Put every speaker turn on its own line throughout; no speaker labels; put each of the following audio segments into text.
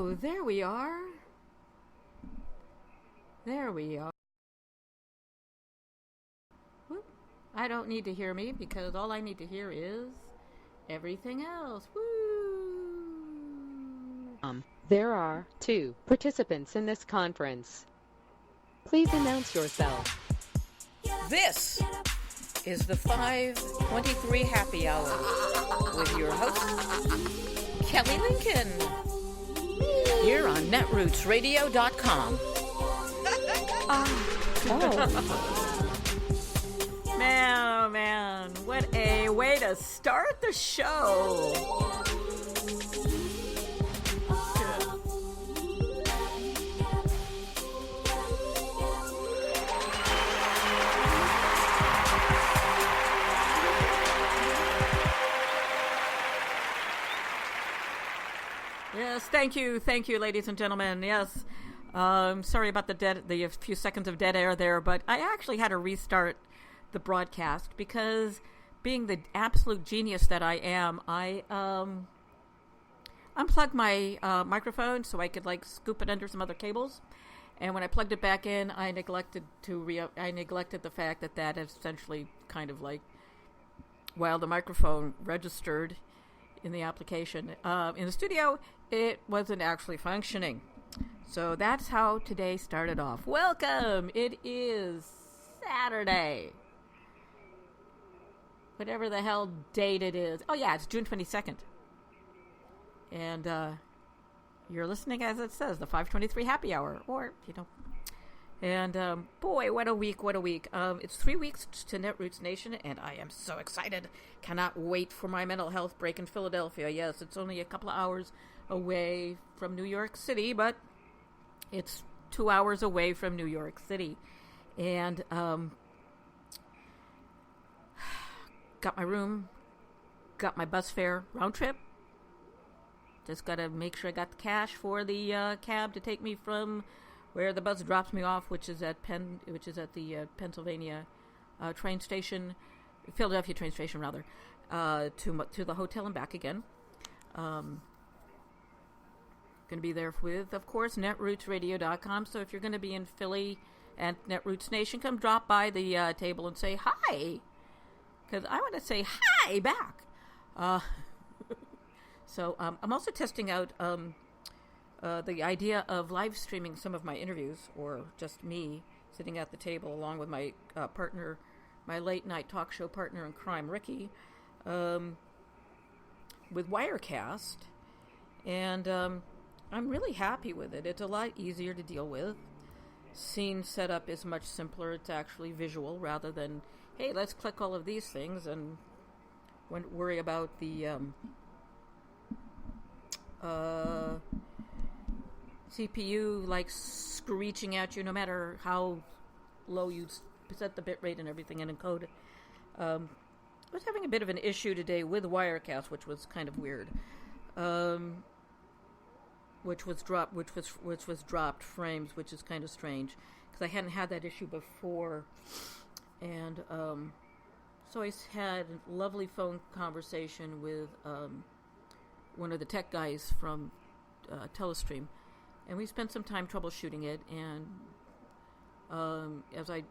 Oh, there we are. There we are. Whoop. I don't need to hear me because all I need to hear is everything else. Woo!
There are 2 participants in this conference. Please announce yourself.
This is the 523 Happy Hour with your host, Kelly Lincoln, here on netrootsradio.com.
Man, oh man, what a way to start the show. Yes, thank you, ladies and gentlemen. Yes, sorry about the few seconds of dead air there, but I actually had to restart the broadcast because, being the absolute genius that I am, I unplugged my microphone so I could scoop it under some other cables, and when I plugged it back in, I neglected the fact that is essentially kind of while the microphone registered in the application in the studio, it wasn't actually functioning. So that's how today started off. Welcome! It is Saturday. Whatever the hell date it is. Oh yeah, it's June 22nd. And you're listening, as it says, the 523 Happy Hour. Or, And boy, what a week. It's 3 weeks to Netroots Nation, and I am so excited. Cannot wait for my mental health break in Philadelphia. Yes, it's only a couple of hours away from New York City, but it's 2 hours away from New York City. And got my room, got my bus fare round trip. Just got to make sure I got the cash for the cab to take me from where the bus drops me off, which is at the Pennsylvania train station, Philadelphia train station rather, to the hotel and back again. Going to be there with, of course, netrootsradio.com. So if you're going to be in Philly and Netroots Nation, come drop by the table and say hi, because I want to say hi back. So I'm also testing out the idea of live streaming some of my interviews, or just me sitting at the table along with my partner, my late night talk show partner in crime, Ricky, with Wirecast. And I'm really happy with it. It's a lot easier to deal with. Scene setup is much simpler. It's actually visual rather than, hey, let's click all of these things and worry about the CPU screeching at you no matter how low you set the bitrate and everything and encode. I was having a bit of an issue today with Wirecast, which was kind of weird. Which was dropped frames, which is kind of strange because I hadn't had that issue before, and so I had a lovely phone conversation with one of the tech guys from Telestream, and we spent some time troubleshooting it. And as I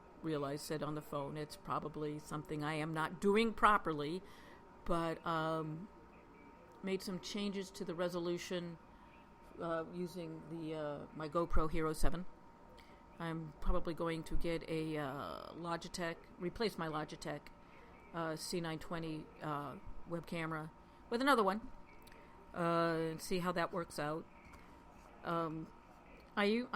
said on the phone, it's probably something I am not doing properly, but made some changes to the resolution. Using my GoPro Hero 7. I'm probably going to get a replace my Logitech C920 web camera with another one, and see how that works out. I'm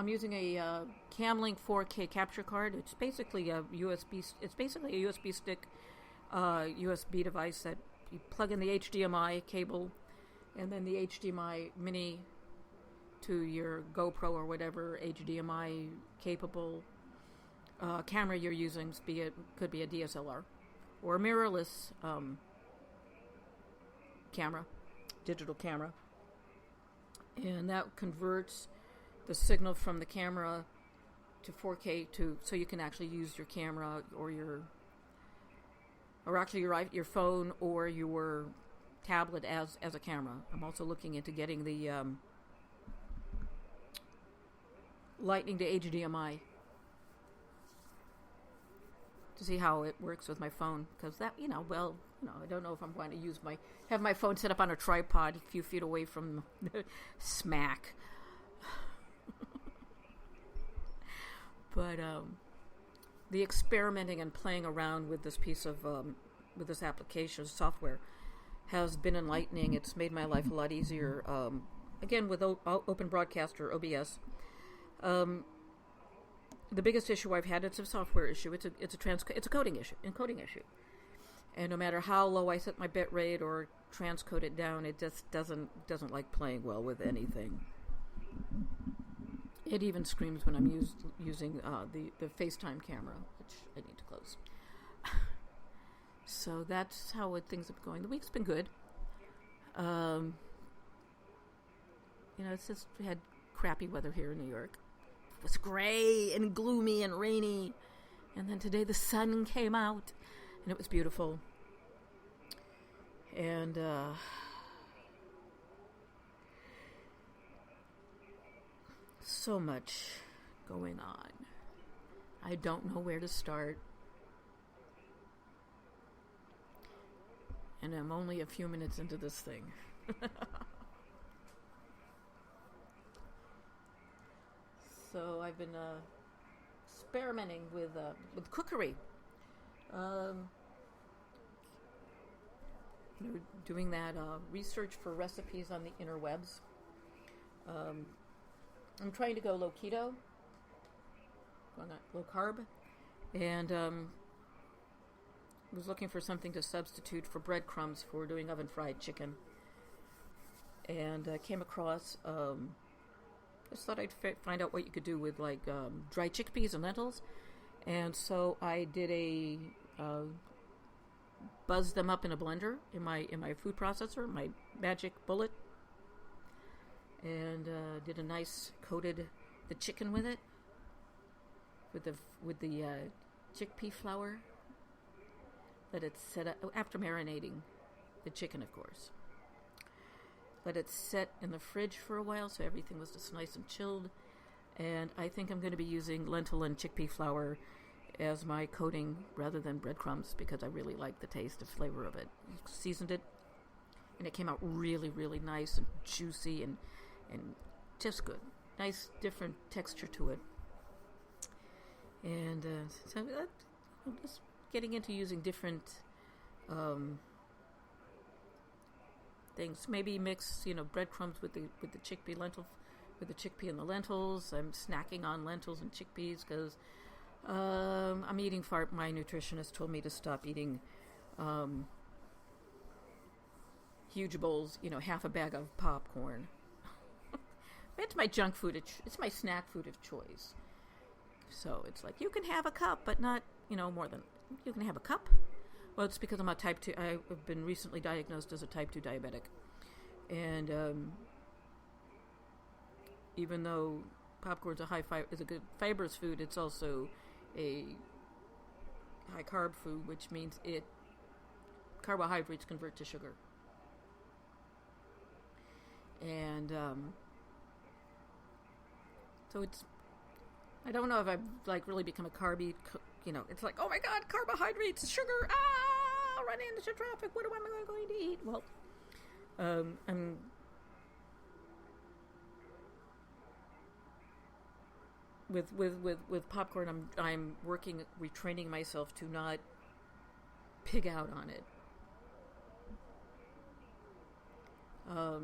using a Camlink 4K capture card. It's basically a USB stick, USB device that you plug in the HDMI cable, and then the HDMI mini to your GoPro or whatever HDMI capable camera you're using, could be a DSLR or a mirrorless camera, digital camera, and that converts the signal from the camera to 4K so you can actually use your camera or your phone or your tablet as a camera. I'm also looking into getting the Lightning to HDMI to see how it works with my phone, because that, I don't know if I'm going to have my phone set up on a tripod a few feet away from the smack. But the experimenting and playing around with this piece of with this application software has been enlightening. It's made my life a lot easier. Again, with Open Broadcaster OBS. The biggest issue I've had, it's a software issue. It's a coding issue. And no matter how low I set my bit rate or transcode it down, it just doesn't like playing well with anything. It even screams when I'm using the FaceTime camera, which I need to close. So that's how things have been going. The week's been good. It's just, we had crappy weather here in New York. It was gray and gloomy and rainy. And then today the sun came out, and it was beautiful. And so much going on. I don't know where to start. And I'm only a few minutes into this thing. So I've been experimenting with cookery. Doing that research for recipes on the interwebs. I'm trying to go low keto, low carb, and was looking for something to substitute for breadcrumbs for doing oven fried chicken. And came across, just thought I'd find out what you could do with dry chickpeas and lentils. And so I did buzzed them up in a blender in my food processor, my Magic Bullet, and did a nice coated the chicken with it, with the chickpea flour. Let it set up after marinating the chicken, of course. Let it set in the fridge for a while so everything was just nice and chilled. And I think I'm going to be using lentil and chickpea flour as my coating rather than breadcrumbs, because I really like the taste and flavor of it. Seasoned it, and it came out really, really nice and juicy and just good. Nice, different texture to it. And so I'm just getting into using different things. Maybe mix, breadcrumbs with the chickpea and the lentils. I'm snacking on lentils and chickpeas because I'm eating far. My nutritionist told me to stop eating huge bowls, half a bag of popcorn. It's my junk food. It's my snack food of choice. So it's like, you can have a cup, but not, more than, you can have a cup. Well, it's because I'm a type 2, I've been recently diagnosed as a type 2 diabetic. And even though popcorn's is a good fibrous food, it's also a high carb food, which means carbohydrates convert to sugar. And so I don't know if I've really become a carby, it's like, oh my God, carbohydrates, sugar, I'll run into traffic, what am I going to eat? Well, I'm with popcorn, I'm retraining myself to not pig out on it.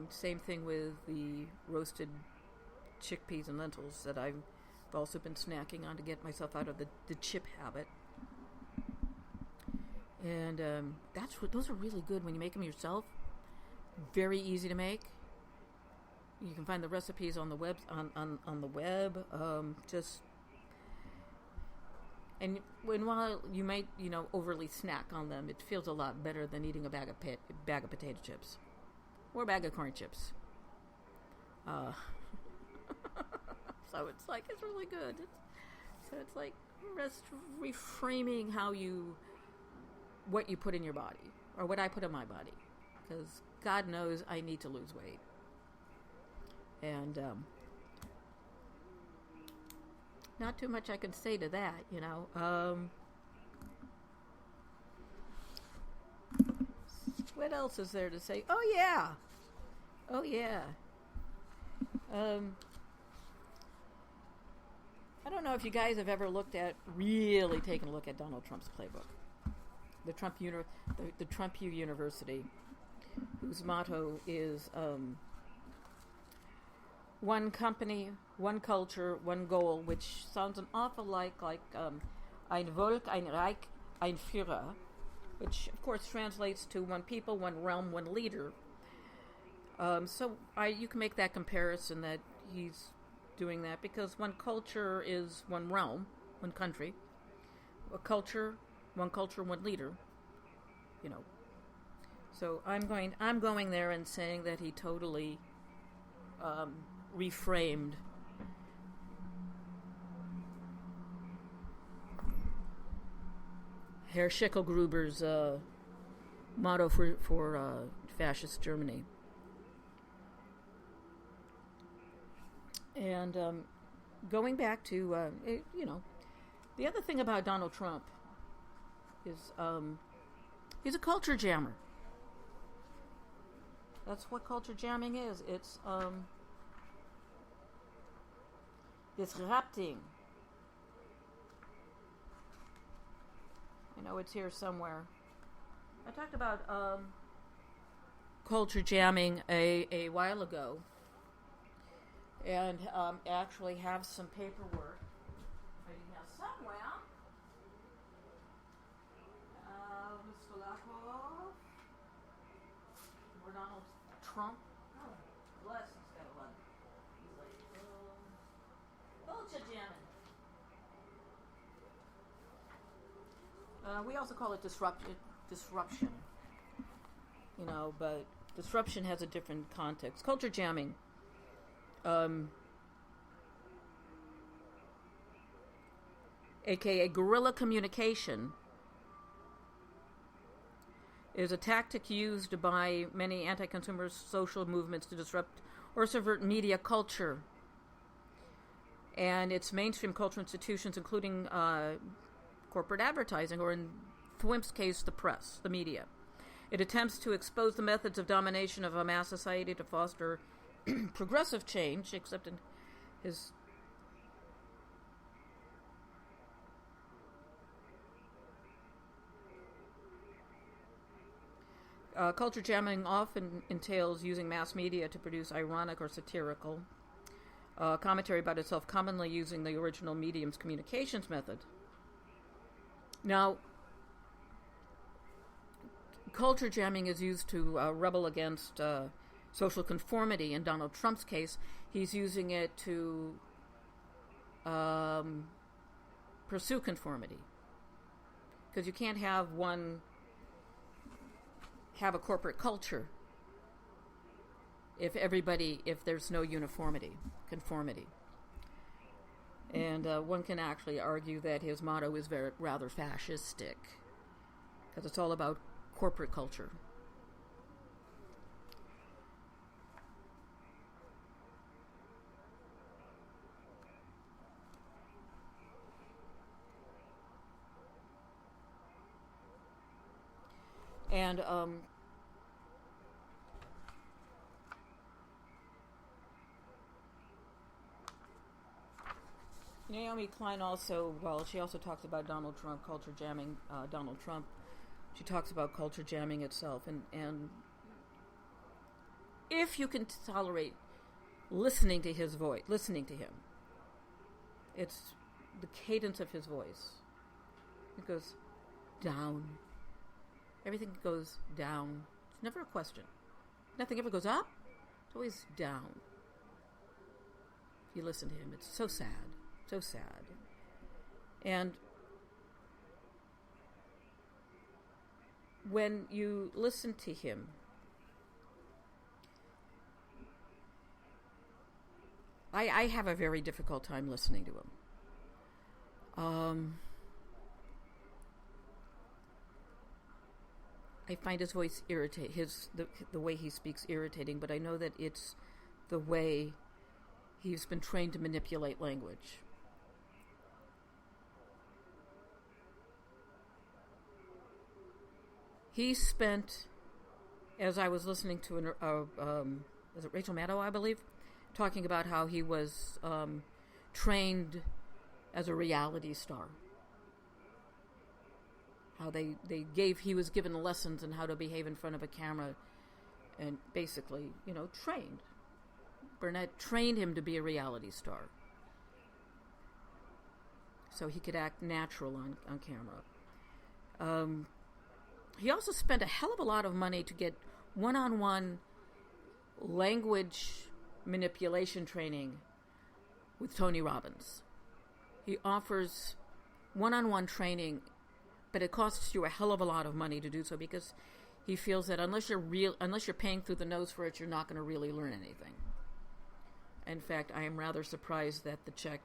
Same thing with the roasted chickpeas and lentils that I've also been snacking on to get myself out of the chip habit. And those are really good when you make them yourself. Very easy to make. You can find the recipes on the web. On the web, and while you might overly snack on them, it feels a lot better than eating a bag of potato chips or a bag of corn chips. So it's really good. It's like just reframing what you put in your body, or what I put in my body, because God knows I need to lose weight. And not too much I can say to that, you know. What else is there to say? Oh yeah. I don't know if you guys have ever really taken a look at Donald Trump's playbook. The Trump U University, whose motto is one company, one culture, one goal, which sounds an awful like ein Volk, ein Reich, ein Führer, which of course translates to one people, one realm, one leader. You can make that comparison that he's doing that because one culture is one realm, one country. One culture, one leader. You know. So I'm going there and saying that he totally reframed Herr Schicklgruber's motto for fascist Germany. And going back to, the other thing about Donald Trump is he's a culture jammer. That's what culture jamming is. It's disrupting. I know it's here somewhere. I talked about culture jamming a while ago. And actually have some paperwork right here somewhere. Mr. Lakoff. Or Donald Trump. Oh, bless, he's got a lot. He's like, culture jamming. We also call it disruption. You know, but disruption has a different context. Culture jamming. AKA guerrilla communication, is a tactic used by many anti-consumer social movements to disrupt or subvert media culture and its mainstream cultural institutions, including corporate advertising, or in Thwimp's case, the press, the media. It attempts to expose the methods of domination of a mass society to foster progressive change, except in his culture jamming often entails using mass media to produce ironic or satirical commentary about itself, commonly using the original medium's communications method. Now, culture jamming is used to rebel against social conformity. In Donald Trump's case, he's using it to pursue conformity. Because you can't have a corporate culture if there's no conformity. And one can actually argue that his motto is rather fascistic, because it's all about corporate culture. And Naomi Klein she also talks about Donald Trump culture jamming. Donald Trump, she talks about culture jamming itself, and if you can tolerate listening to his voice, listening to him, it's the cadence of his voice. It goes down. Everything goes down. It's never a question. Nothing ever goes up. It's always down. If you listen to him, it's so sad. So sad. And when you listen to him, I have a very difficult time listening to him. I find his voice the way he speaks irritating, but I know that it's the way he's been trained to manipulate language. he spent, as I was listening to, is it Rachel Maddow, I believe, talking about how he was trained as a reality star. How he was given lessons on how to behave in front of a camera and basically, trained. Burnett trained him to be a reality star so he could act natural on camera. He also spent a hell of a lot of money to get one-on-one language manipulation training with Tony Robbins. He offers one-on-one training, but it costs you a hell of a lot of money to do so because he feels that unless you're paying through the nose for it, you're not going to really learn anything. In fact, I am rather surprised that the check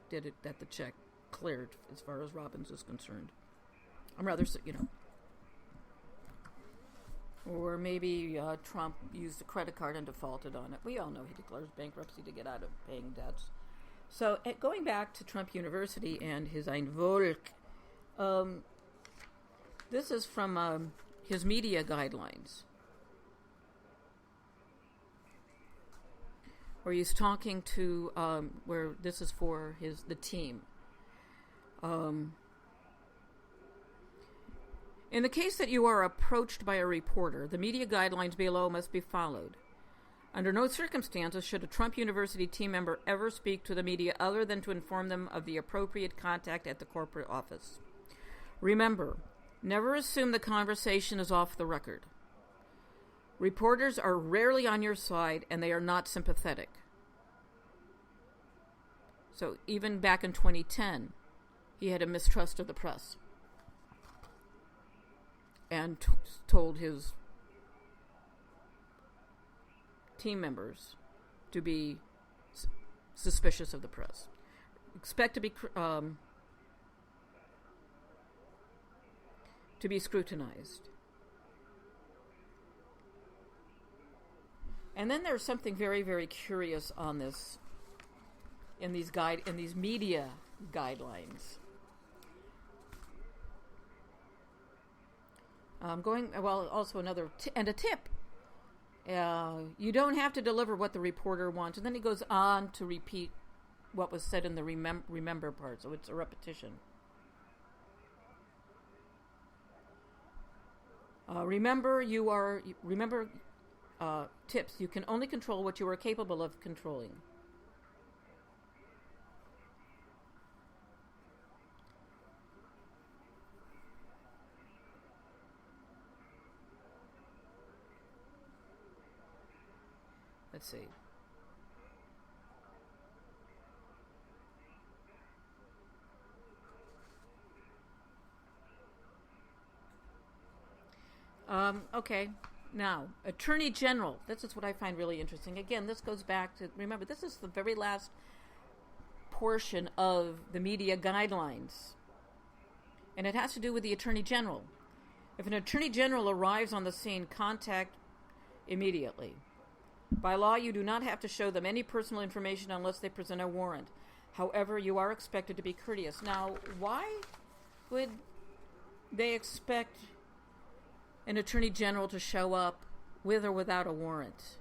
cleared as far as Robbins is concerned. I'm rather, or maybe Trump used a credit card and defaulted on it. We all know he declares bankruptcy to get out of paying debts. So, going back to Trump University and his Ein Volk, this is from his media guidelines, where he's talking to, where this is for the team. In the case that you are approached by a reporter, the media guidelines below must be followed. Under no circumstances should a Trump University team member ever speak to the media other than to inform them of the appropriate contact at the corporate office. Remember, never assume the conversation is off the record. Reporters are rarely on your side, and they are not sympathetic. So even back in 2010, he had a mistrust of the press and told his team members to be suspicious of the press. Expect to be scrutinized. And then there's something very, very curious on this in these media guidelines. Also another a tip. You don't have to deliver what the reporter wants. And then he goes on to repeat what was said in the remember part, so it's a repetition. Tips. You can only control what you are capable of controlling. Let's see. Okay. Now, Attorney General. This is what I find really interesting. Again, this goes back to, remember, this is the very last portion of the media guidelines. And it has to do with the Attorney General. If an Attorney General arrives on the scene, contact immediately. By law, you do not have to show them any personal information unless they present a warrant. However, you are expected to be courteous. Now, why would they expect an Attorney General to show up with or without a warrant?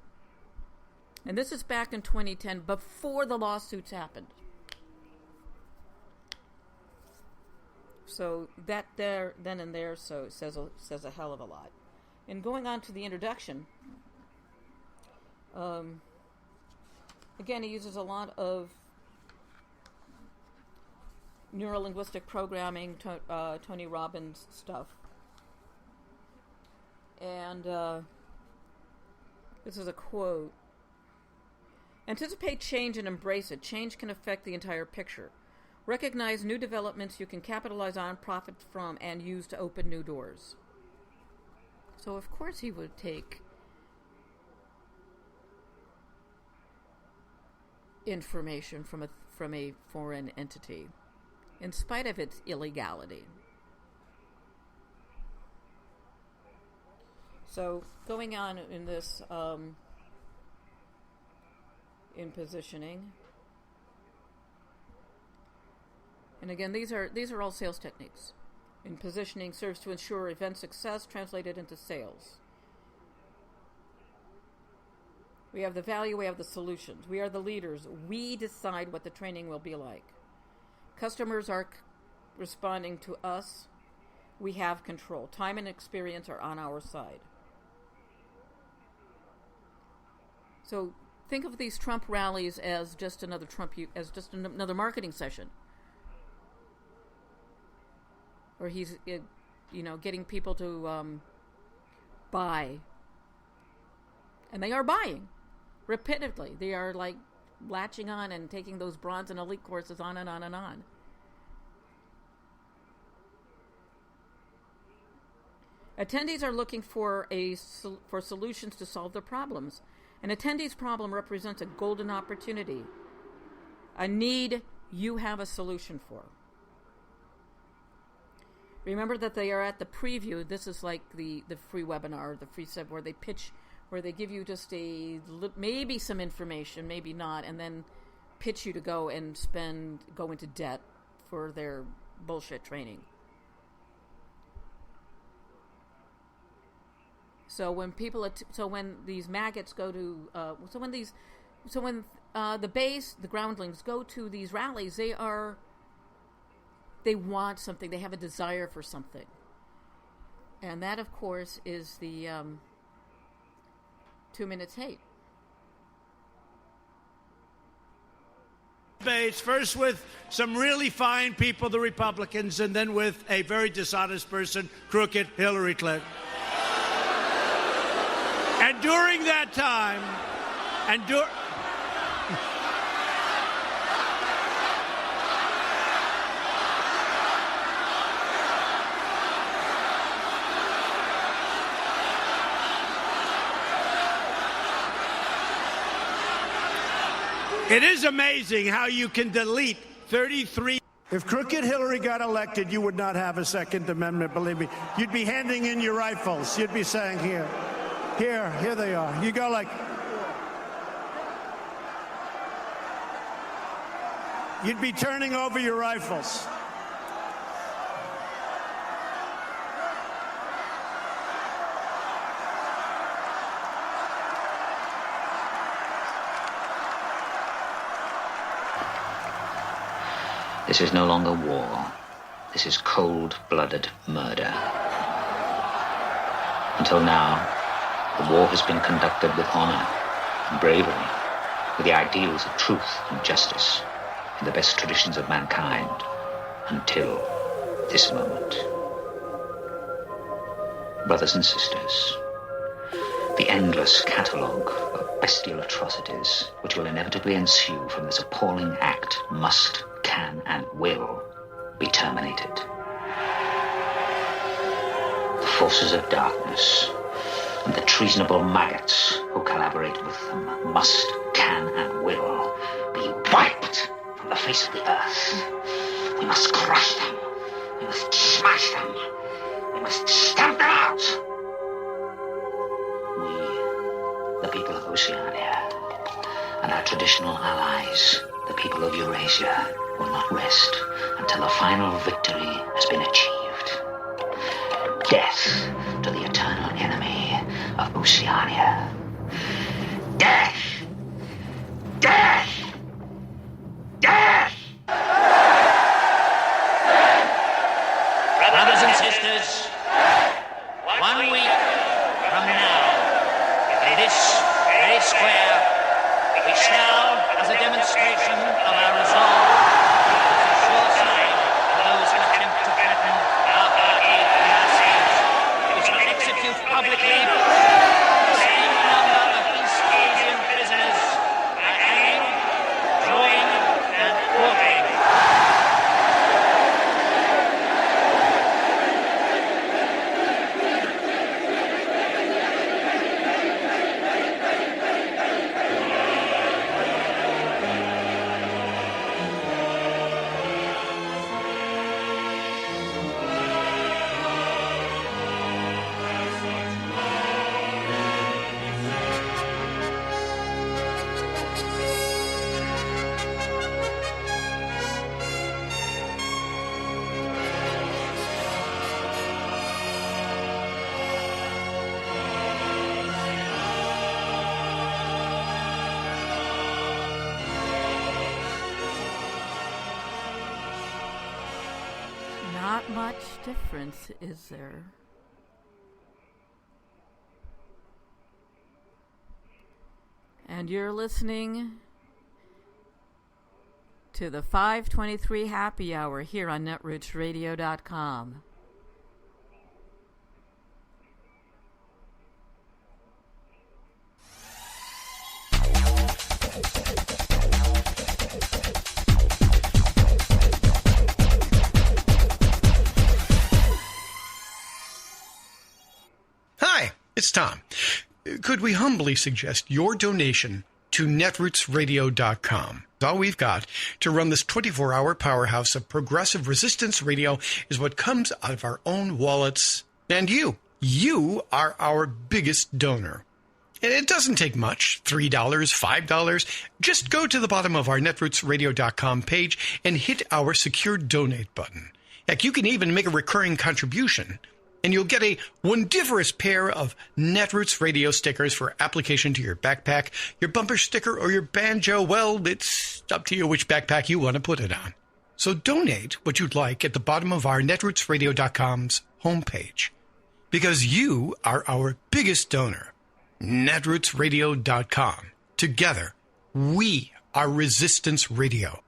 And this is back in 2010, before the lawsuits happened. So that there, then and there, so it says a hell of a lot. And going on to the introduction, again, he uses a lot of neurolinguistic programming, Tony Robbins stuff. And this is a quote. Anticipate change and embrace it. Change can affect the entire picture. Recognize new developments you can capitalize on, profit from, and use to open new doors. So, of course, he would take information from a foreign entity, in spite of its illegality. So, going on in this, in positioning, and again, these are all sales techniques. in positioning serves to ensure event success translated into sales. We have the value, we have the solutions. We are the leaders. We decide what the training will be like. Customers are responding to us. We have control. Time and experience are on our side. So think of these Trump rallies as just another another marketing session. Or he's, getting people to buy. And they are buying repetitively. They are like latching on and taking those bronze and elite courses on and on and on. Attendees are looking for solutions to solve their problems. An attendee's problem represents a golden opportunity, a need you have a solution for. Remember that they are at the preview. This is like the free webinar, the free sub, where they pitch, where they give you just maybe some information, maybe not, and then pitch you to go into debt for their bullshit training. So when when these maggots go to, when the base, the groundlings go to these rallies, they want something. They have a desire for something. And that, of course, is the 2 minutes hate.
Base, first with some really fine people, the Republicans, and then with a very dishonest person, crooked Hillary Clinton. And during that time, it is amazing how you can delete 33. If crooked Hillary got elected, you would not have a Second Amendment, believe me. You'd be handing in your rifles. You'd be saying, here they are. You go like, you'd be turning over your rifles.
This is no longer war. This is cold-blooded murder. Until now, the war has been conducted with honor and bravery, with the ideals of truth and justice, in the best traditions of mankind, until this moment. Brothers and sisters, the endless catalogue of bestial atrocities which will inevitably ensue from this appalling act must, can, and will be terminated. The forces of darkness and the treasonable maggots who collaborate with them must, can, and will be wiped from the face of the earth. We must crush them. We must smash them. We must stamp them out. We, the people of Oceania, and our traditional allies, the people of Eurasia, will not rest until the final victory has been achieved. Death to the eternal enemy of Oceania. Death! Death! Death!
Brothers and sisters, 1 week from now, in this very square, we shall, as a demonstration of our resolve, as a sure sign to those who attempt to threaten our party and our sins, we shall execute publicly the same number of East Asian prisoners by hanging
Not much difference, is there? And you're listening to the 523 Happy Hour here on netrootsradio.com.
Hi, it's Tom. Could we humbly suggest your donation to netrootsradio.com? All we've got to run this 24-hour powerhouse of progressive resistance radio is what comes out of our own wallets. And you are our biggest donor. And it doesn't take much, $3, $5. Just go to the bottom of our netrootsradio.com page and hit our secure donate button. Heck, you can even make a recurring contribution. And you'll get a wondiferous pair of Netroots radio stickers for application to your backpack, your bumper sticker, or your banjo. Well, it's up to you which backpack you want to put it on. So donate what you'd like at the bottom of our netrootsradio.com's homepage. Because you are our biggest donor. netrootsradio.com. Together, we are Resistance Radio.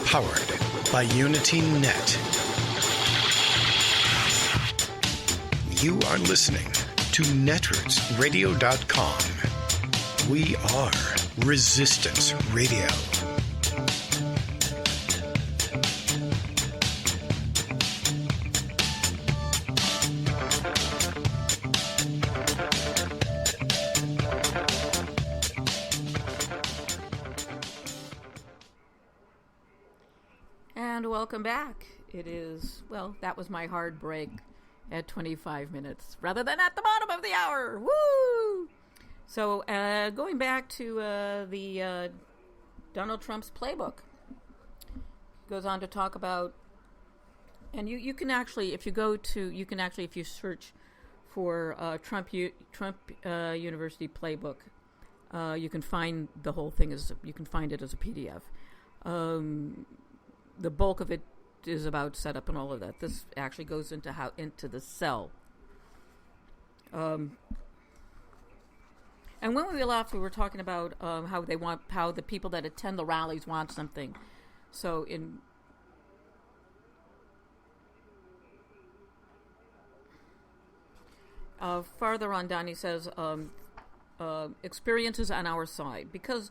Powered by Unity Net. You are listening to netrootsradio.com. We are Resistance Radio.
And welcome back. It is, well, that was my hard break at 25 minutes rather than at the bottom of the hour. Woo! So going back to the Donald Trump's playbook. Goes on to talk about, and you can actually, if you go to, you can actually, if you search for Trump University playbook, you can find the whole thing you can find it as a PDF. The bulk of it is about setup and all of that. This actually goes into the cell. And when we left, we were talking about how the people that attend the rallies want something. So farther on down, he says, experience is on our side because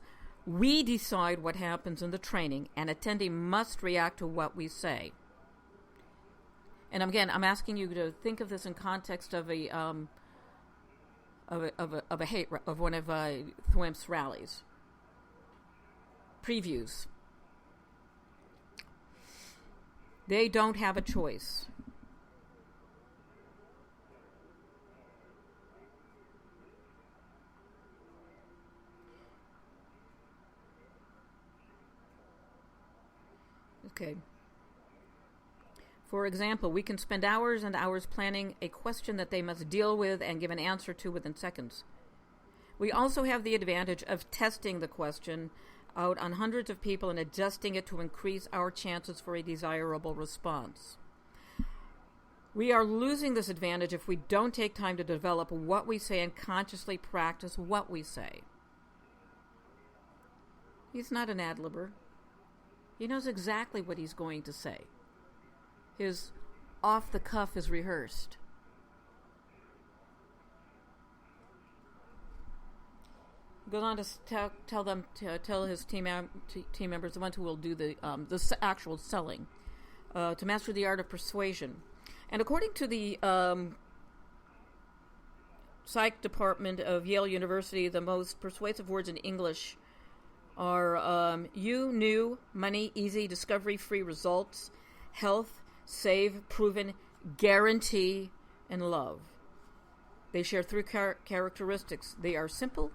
we decide what happens in the training, and attendee must react to what we say. And again, I'm asking you to think of this in context of one of Thwimp's rallies. Previews. They don't have a choice. Okay. For example, we can spend hours and hours planning a question that they must deal with and give an answer to within seconds. We also have the advantage of testing the question out on hundreds of people and adjusting it to increase our chances for a desirable response. We are losing this advantage if we don't take time to develop what we say and consciously practice what we say. He's not an ad-libber. He knows exactly what he's going to say. His off-the-cuff is rehearsed. He goes on to tell his team members, the ones who will do the actual selling, to master the art of persuasion. And according to the psych department of Yale University, the most persuasive words in English are you, new, money, easy, discovery, free results, health, save, proven, guarantee, and love. They share three characteristics. They are simple,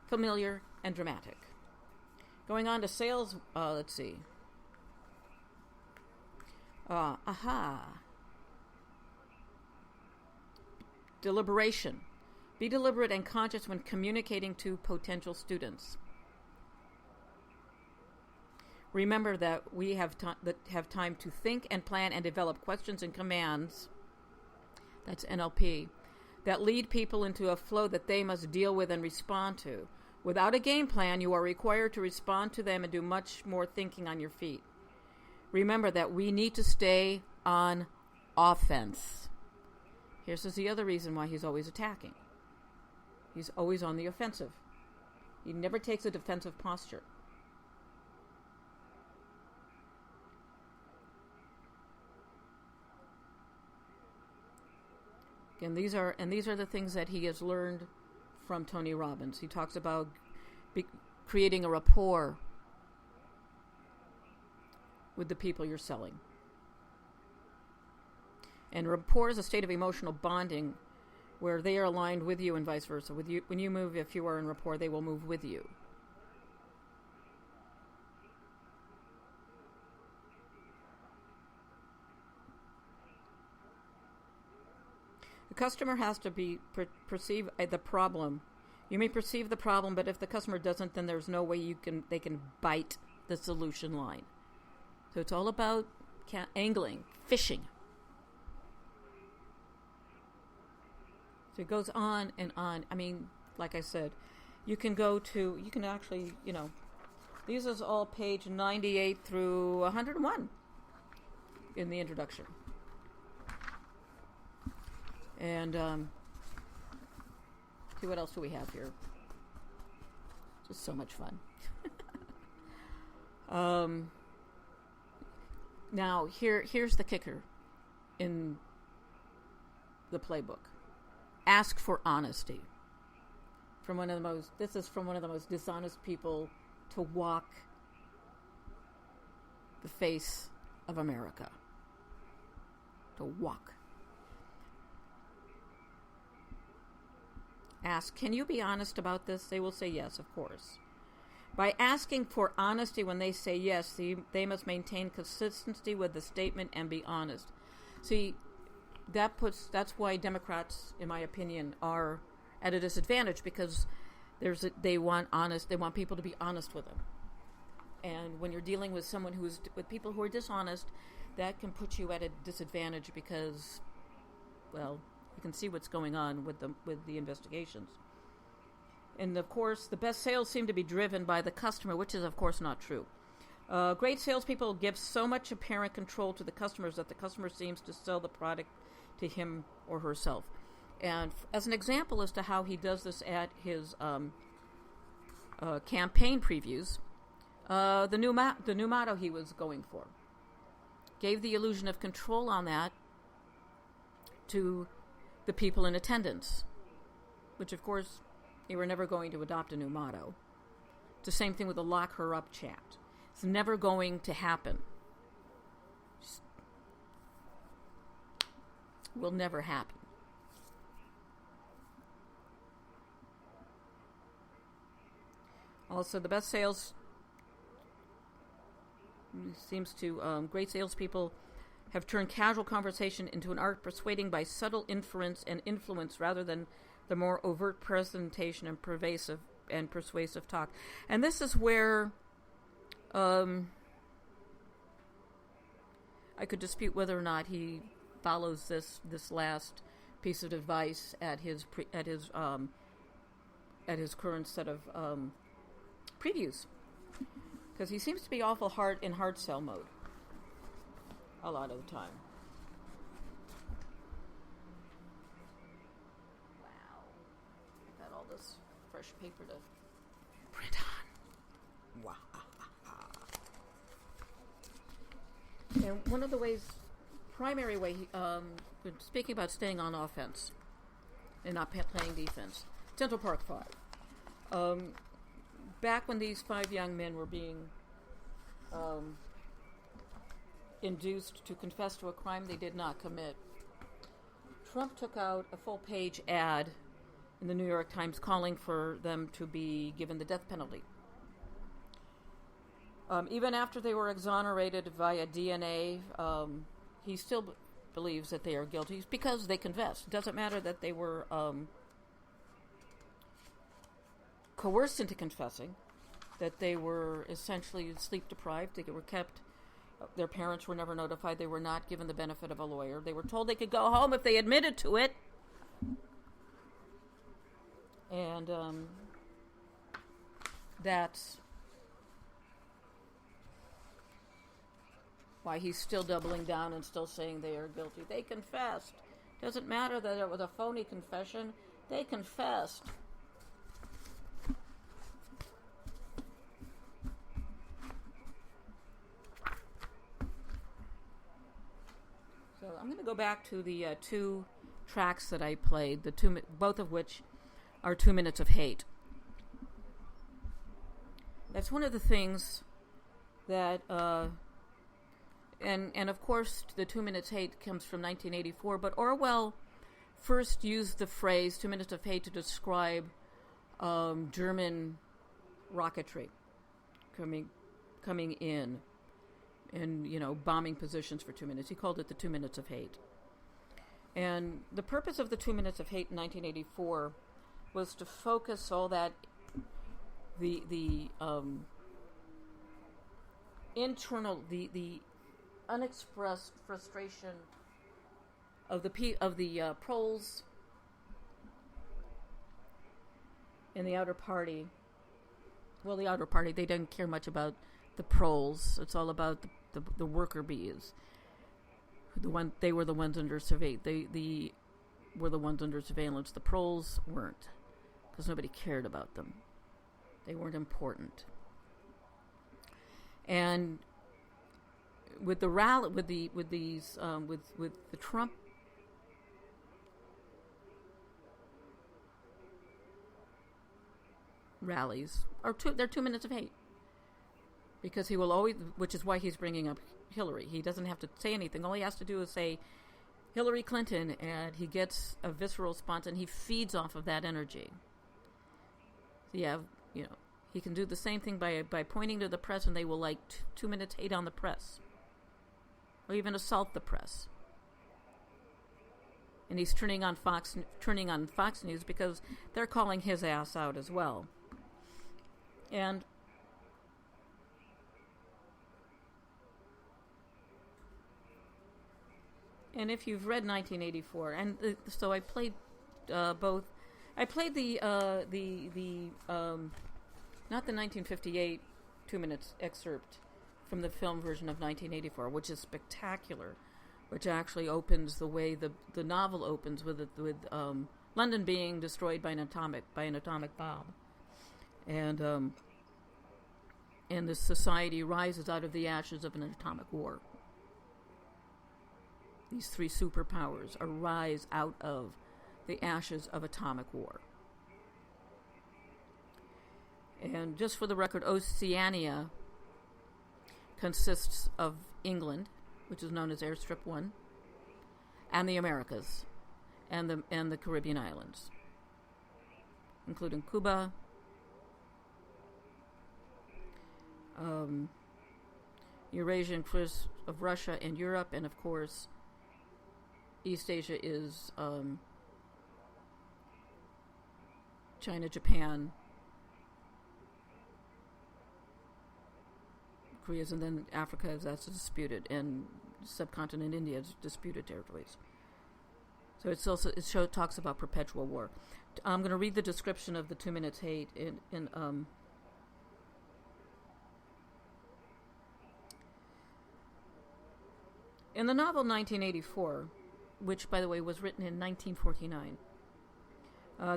familiar, and dramatic. Going on to sales, let's see. Deliberation. Be deliberate and conscious when communicating to potential students. Remember that we have time to think and plan and develop questions and commands. That's NLP. That lead people into a flow that they must deal with and respond to. Without a game plan, you are required to respond to them and do much more thinking on your feet. Remember that we need to stay on offense. Here's the other reason why he's always attacking. He's always on the offensive. He never takes a defensive posture. And these are the things that he has learned from Tony Robbins. He talks about creating a rapport with the people you're selling. And rapport is a state of emotional bonding where they are aligned with you and vice versa. With you, when you move, if you are in rapport, they will move with you. The customer has to perceive the problem. You may perceive the problem, but if the customer doesn't, then there's no way they can bite the solution line. So it's all about angling, fishing. So it goes on and on. I mean, like I said, you can actually, these is all page 98 through 101 in the introduction. And see, what else do we have here? Just so much fun. Now, here's the kicker in the playbook. Ask for honesty. This is from one of the most dishonest people to walk the face of America. To walk. Ask, can you be honest about this? They will say yes, of course. By asking for honesty when they say yes, they must maintain consistency with the statement and be honest. See, that's why Democrats, in my opinion, are at a disadvantage, because they want people to be honest with them. And when you're dealing with with people who are dishonest, that can put you at a disadvantage because, well, you can see what's going on with the investigations. And of course, the best sales seem to be driven by the customer, which is of course not true. Great salespeople give so much apparent control to the customers that the customer seems to sell the product to him or herself. And as an example as to how he does this at his campaign previews, the new motto he was going for gave the illusion of control on that to the people in attendance, which of course they were never going to adopt a new motto. It's the same thing with the lock her up chat. It's never going to happen. Will never happen. Also, the best sales seems to great salespeople have turned casual conversation into an art, persuading by subtle inference and influence rather than the more overt presentation and persuasive talk. And this is where I could dispute whether or not he follows this last piece of advice at his current set of previews, because he seems to be awful hard sell mode a lot of the time. Wow, I've got all this fresh paper to print on. Wow. And one of the primary way, speaking about staying on offense and not playing defense, Central Park 5. Back when these 5 young men were being induced to confess to a crime they did not commit. Trump took out a full-page ad in the New York Times calling for them to be given the death penalty. Even after they were exonerated via DNA, he still believes that they are guilty because they confessed. It doesn't matter that they were coerced into confessing, that they were essentially sleep-deprived, they were kept, their parents were never notified, they were not given the benefit of a lawyer. They were told they could go home if they admitted to it. And that's why he's still doubling down and still saying they are guilty. They confessed. Doesn't matter that it was a phony confession. They confessed. So I'm going to go back to the two tracks that I played, both of which are 2 minutes of hate. That's one of the things that, and of course the 2 minutes hate comes from 1984, but Orwell first used the phrase 2 minutes of hate to describe German rocketry coming in and, bombing positions for 2 minutes. He called it the 2 minutes of hate. And the purpose of the 2 minutes of hate in 1984 was to focus all that, the internal, the unexpressed frustration of the proles in the outer party. Well, the outer party, they didn't care much about the proles. It's all about the worker bees. They were the ones under surveillance. They were the ones under surveillance. The proles weren't, because nobody cared about them. They weren't important. And with the rally, with the Trump rallies, they're 2 minutes of hate, because he will always, which is why he's bringing up Hillary. He doesn't have to say anything. All he has to do is say Hillary Clinton, and he gets a visceral response, and he feeds off of that energy. Yeah, he can do the same thing by pointing to the press, and they will 2 minutes hate on the press, or even assault the press. And he's turning on Fox News because they're calling his ass out as well. And if you've read 1984, and so I played both. I played the not the 1958 2 minutes excerpt from the film version of 1984, which is spectacular, which actually opens the way the novel opens with London being destroyed by an atomic bomb, and the society rises out of the ashes of an atomic war. These three superpowers arise out of the ashes of atomic war. And just for the record, Oceania consists of England, which is known as Airstrip 1, and the Americas, and the Caribbean islands, including Cuba, Eurasian crust of Russia and Europe, and of course East Asia is China, Japan, Korea, and then Africa, that's disputed, and subcontinent India is disputed territories. So it talks about perpetual war. I'm going to read the description of the 2 minutes hate in the novel 1984, which, by the way, was written in 1949.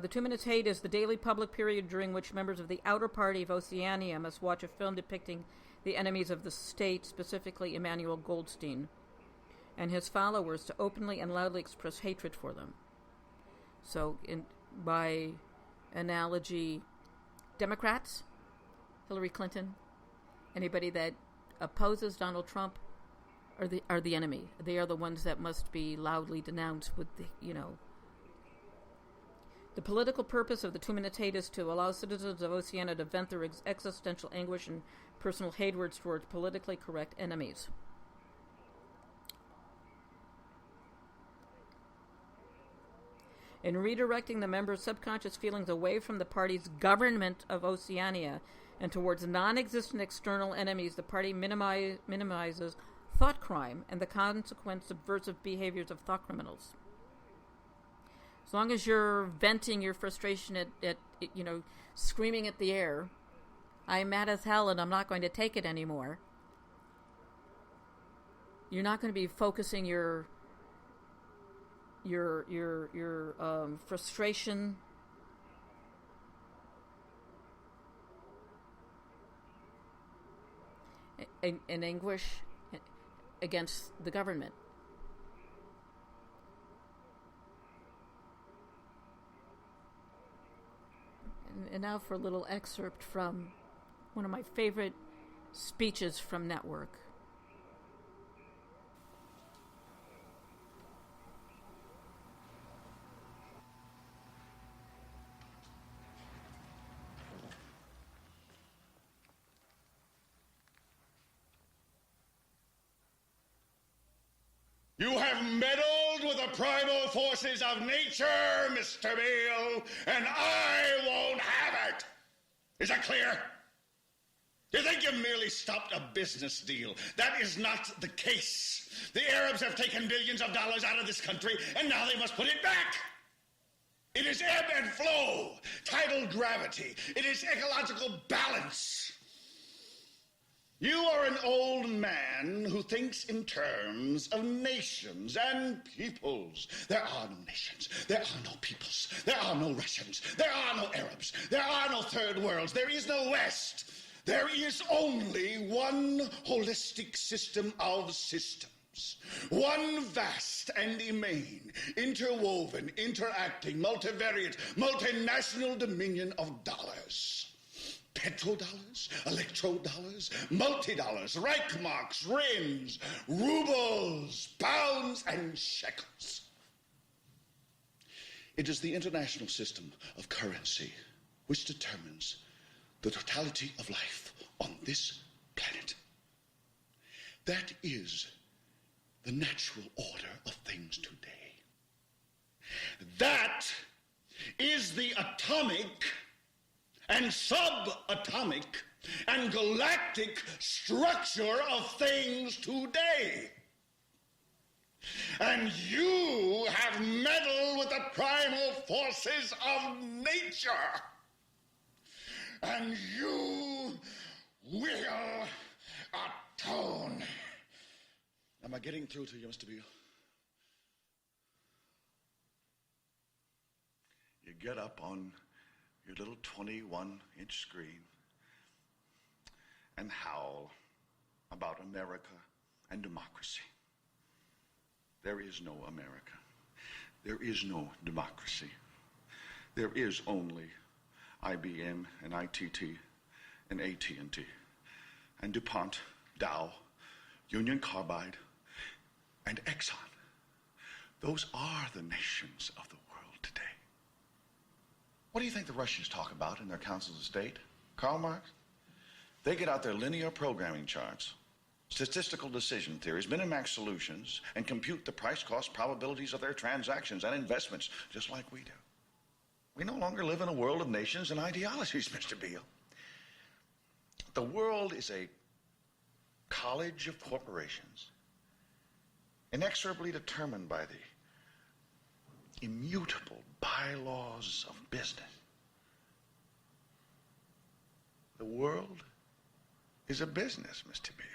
The 2 minutes hate is the daily public period during which members of the outer party of Oceania must watch a film depicting the enemies of the state, specifically Emmanuel Goldstein, and his followers, to openly and loudly express hatred for them. So, by analogy, Democrats, Hillary Clinton, anybody that opposes Donald Trump, are the enemy. They are the ones that must be loudly denounced with the, The political purpose of the Tuminitate is to allow citizens of Oceania to vent their existential anguish and personal hatred towards politically correct enemies. In redirecting the members' subconscious feelings away from the party's government of Oceania and towards non-existent external enemies, the party minimizes thought crime and the consequent subversive behaviors of thought criminals. As long as you're venting your frustration at screaming at the air, I'm mad as hell and I'm not going to take it anymore, you're not going to be focusing your frustration and anguish against the government. And now for a little excerpt from one of my favorite speeches from Network.
You have meddled with the primal forces of nature, Mr. Beale, and I won't have it. Is that clear? You think you merely stopped a business deal? That is not the case. The Arabs have taken billions of dollars out of this country, and now they must put it back. It is ebb and flow, tidal gravity. It is ecological balance. You are an old man who thinks in terms of nations and peoples. There are no nations. There are no peoples. There are no Russians. There are no Arabs. There are no third worlds. There is no West. There is only one holistic system of systems. One vast and immane, interwoven, interacting, multivariate, multinational dominion of dollars. Petrodollars, electrodollars, multi-dollars, Reichmarks, rins, rubles, pounds, and shekels. It is the international system of currency which determines the totality of life on this planet. That is the natural order of things today. That is the atomic and subatomic and galactic structure of things today. And you have meddled with the primal forces of nature. And you will atone. Am I getting through to you, Mr. Beale? You get up on your little 21-inch screen and howl about America and democracy. There is no America. There is no democracy. There is only IBM and ITT and AT&T and DuPont, Dow, Union Carbide, and Exxon. Those are the nations of the world today. What do you think the Russians talk about in their councils of state? Karl Marx? They get out their linear programming charts, statistical decision theories, Minimax solutions, and compute the price-cost probabilities of their transactions and investments, just like we do. We no longer live in a world of nations and ideologies, Mr. Beale. The world is a college of corporations, inexorably determined by the immutable bylaws of business. The world is a business, Mr. Beale.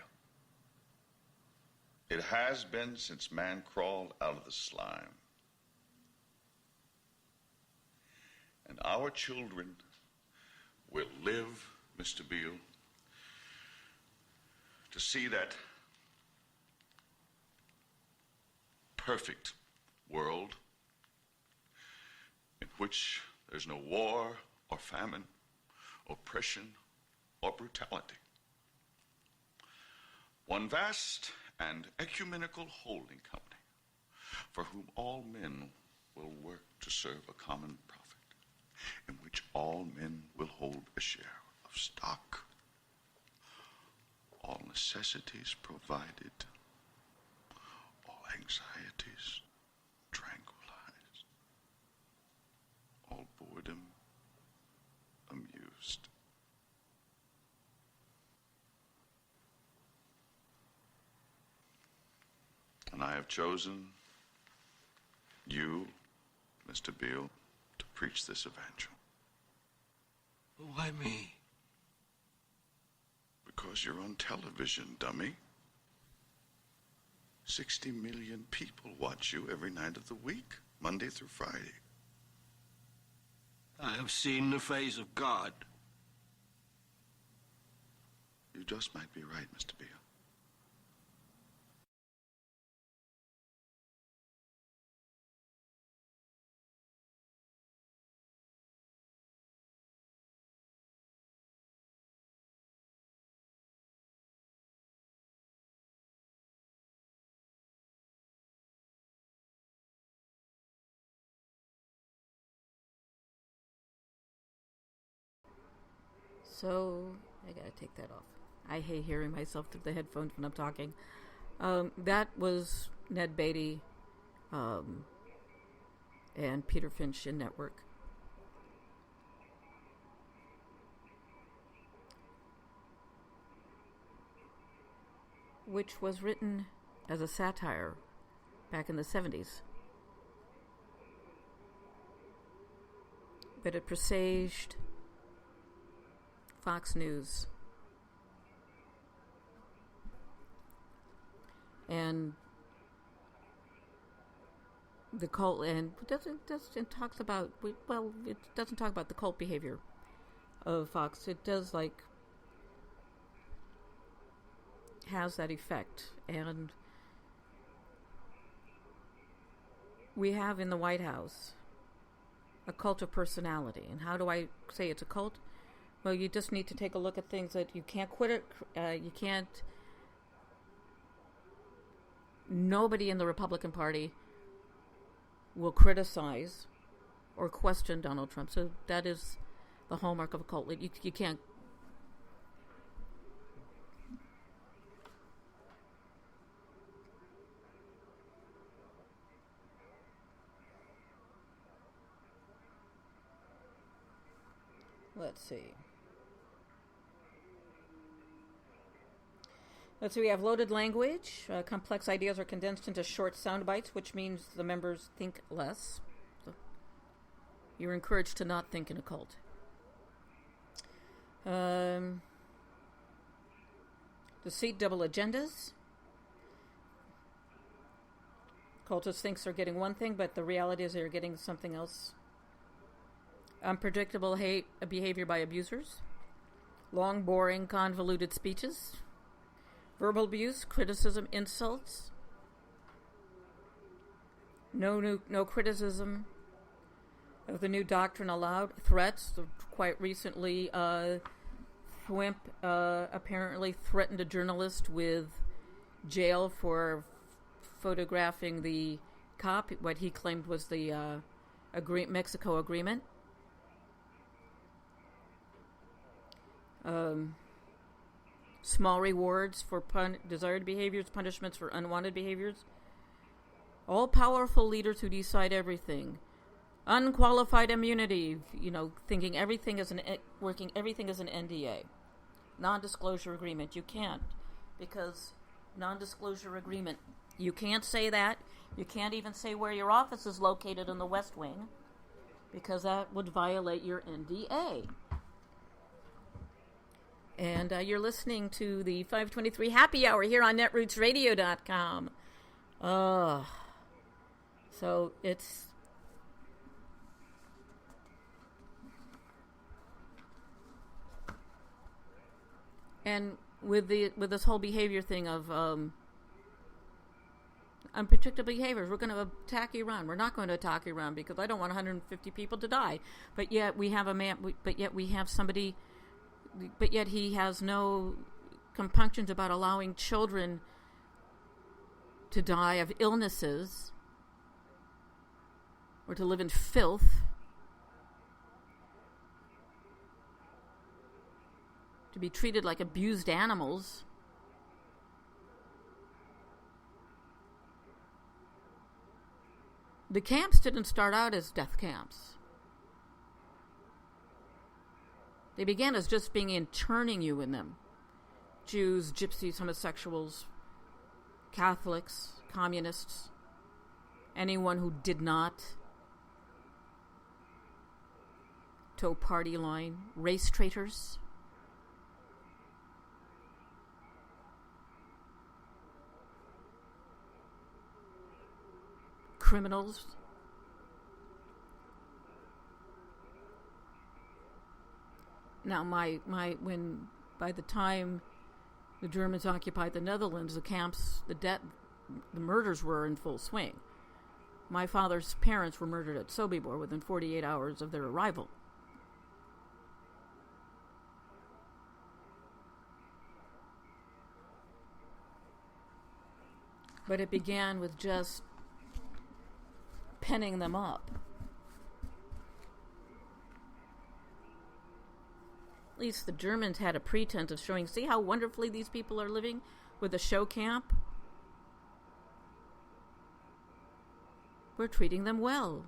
It has been since man crawled out of the slime. And our children will live, Mr. Beale, to see that perfect world in which there's no war or famine, oppression or brutality. One vast and ecumenical holding company, for whom all men will work to serve a common profit, in which all men will hold a share of stock, all necessities provided, all anxieties tranquilized, all boredom amused. And I have chosen you, Mr. Beale, to preach this evangel.
Why me?
Because you're on television, dummy. 60 million people watch you every night of the week, Monday through Friday.
I have seen the face of God.
You just might be right, Mr. Beale.
So, I gotta take that off. I hate hearing myself through the headphones when I'm talking. That was Ned Beatty and Peter Finch in Network. Which was written as a satire back in the 70s. But it presaged Fox News. And the cult, and it doesn't talk about the cult behavior of Fox. It does has that effect. And we have in the White House a cult of personality. And how do I say it's a cult? Well, you just need to take a look at things that you can't quit it. You can't. Nobody in the Republican Party will criticize or question Donald Trump. So that is the hallmark of a cult. You can't. Let's see. We have loaded language. Complex ideas are condensed into short sound bites, which means the members think less. So you're encouraged to not think in a cult. Deceit, double agendas. Cultists think they're getting one thing, but the reality is they're getting something else. Unpredictable behavior by abusers. Long, boring, convoluted speeches. Verbal abuse, criticism, insults. No criticism of the new doctrine allowed. Threats. Quite recently, Thwimp apparently threatened a journalist with jail for photographing the cop, what he claimed was the Mexico agreement. Small rewards for desired behaviors, punishments for unwanted behaviors. All-powerful leaders who decide everything. Unqualified immunity, thinking everything is everything is an NDA. Non-disclosure agreement. You can't, because non-disclosure agreement. You can't say that. You can't even say where your office is located in the West Wing, because that would violate your NDA. And you're listening to the 523 Happy Hour here on netrootsradio.com. So it's... And with this whole behavior thing of unpredictable behaviors, we're going to attack Iran. We're not going to attack Iran because I don't want 150 people to die. But yet we have somebody... But yet he has no compunctions about allowing children to die of illnesses or to live in filth, to be treated like abused animals. The camps didn't start out as death camps. They began as just being interning you in them. Jews, gypsies, homosexuals, Catholics, communists, anyone who did not toe party line, race traitors. Criminals. Now, when by the time the Germans occupied the Netherlands, the camps, the murders were in full swing. My father's parents were murdered at Sobibor within 48 hours of their arrival. But it began with just penning them up. At least the Germans had a pretense of showing, see how wonderfully these people are living with a show camp? We're treating them well.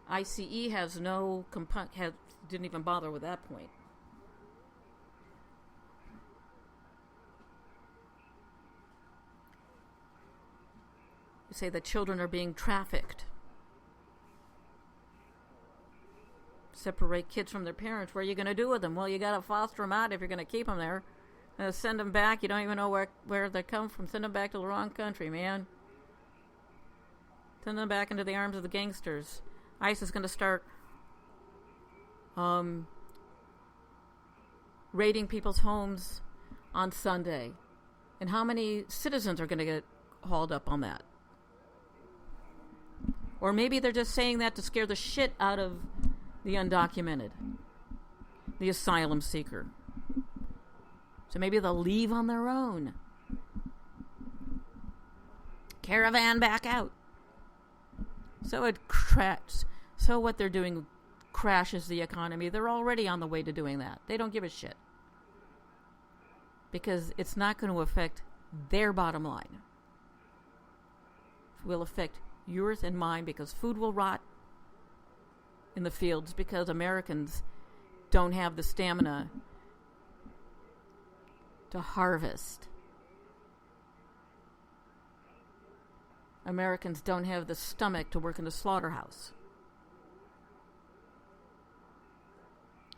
ICE has no didn't even bother with that point. You say that children are being trafficked. Separate kids from their parents. What are you going to do with them? Well, you got to foster them out if you're going to keep them there. Send them back. You don't even know where they come from. Send them back to the wrong country, man. Send them back into the arms of the gangsters. ICE is going to start raiding people's homes on Sunday. And how many citizens are going to get hauled up on that? Or maybe they're just saying that to scare the shit out of the undocumented, the asylum seeker. So maybe they'll leave on their own. Caravan back out. So what they're doing crashes the economy. They're already on the way to doing that. They don't give a shit. Because it's not going to affect their bottom line. It will affect yours and mine, because food will rot in the fields, because Americans don't have the stamina to harvest. Americans don't have the stomach to work in the slaughterhouse.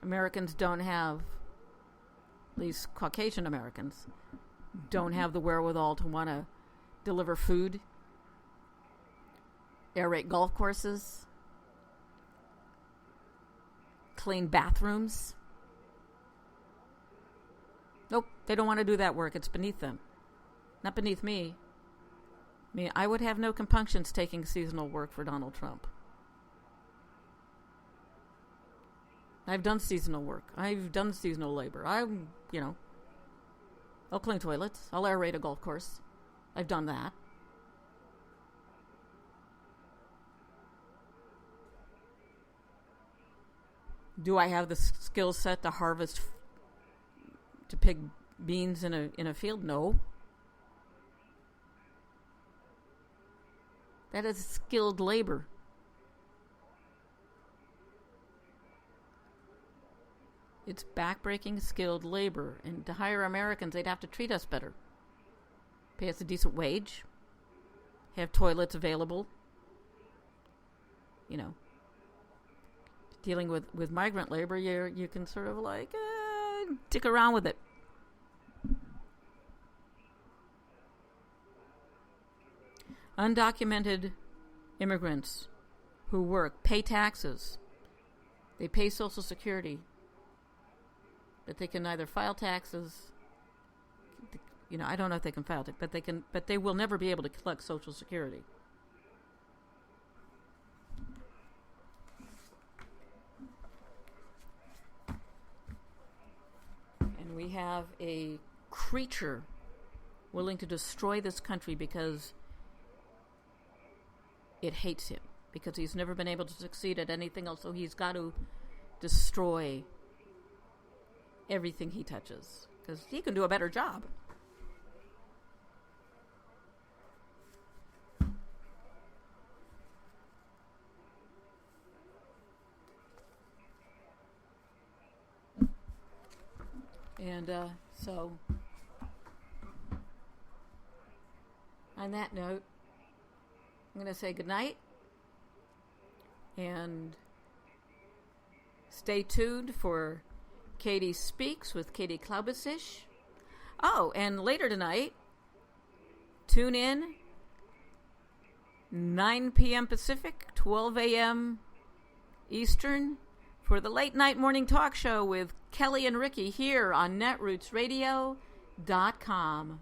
Americans don't have, at least Caucasian Americans, don't have the wherewithal to want to deliver food, aerate golf courses, clean bathrooms. Nope, they don't want to do that work. It's beneath them. Not beneath me. I mean, I would have no compunctions taking seasonal work for Donald Trump. I've done seasonal work. I've done seasonal labor. I'll clean toilets. I'll aerate a golf course. I've done that. Do I have the skill set to harvest, to pick beans in a field? No. That is skilled labor. It's backbreaking skilled labor. And to hire Americans, they'd have to treat us better. Pay us a decent wage. Have toilets available. You know. Dealing with migrant labor, you can sort of like dick around with it. Undocumented immigrants who work pay taxes. They pay Social Security, but they can neither file taxes. I don't know if they can file it, but they will never be able to collect Social Security. have a creature willing to destroy this country because it hates him, because he's never been able to succeed at anything else, so he's got to destroy everything he touches, because he can do a better job. And so, on that note, I'm going to say goodnight, and stay tuned for Katie Speaks with Katie Klaubasisch. Oh, and later tonight, tune in, 9 p.m. Pacific, 12 a.m. Eastern, for the late night morning talk show with Kelly and Ricky here on netrootsradio.com.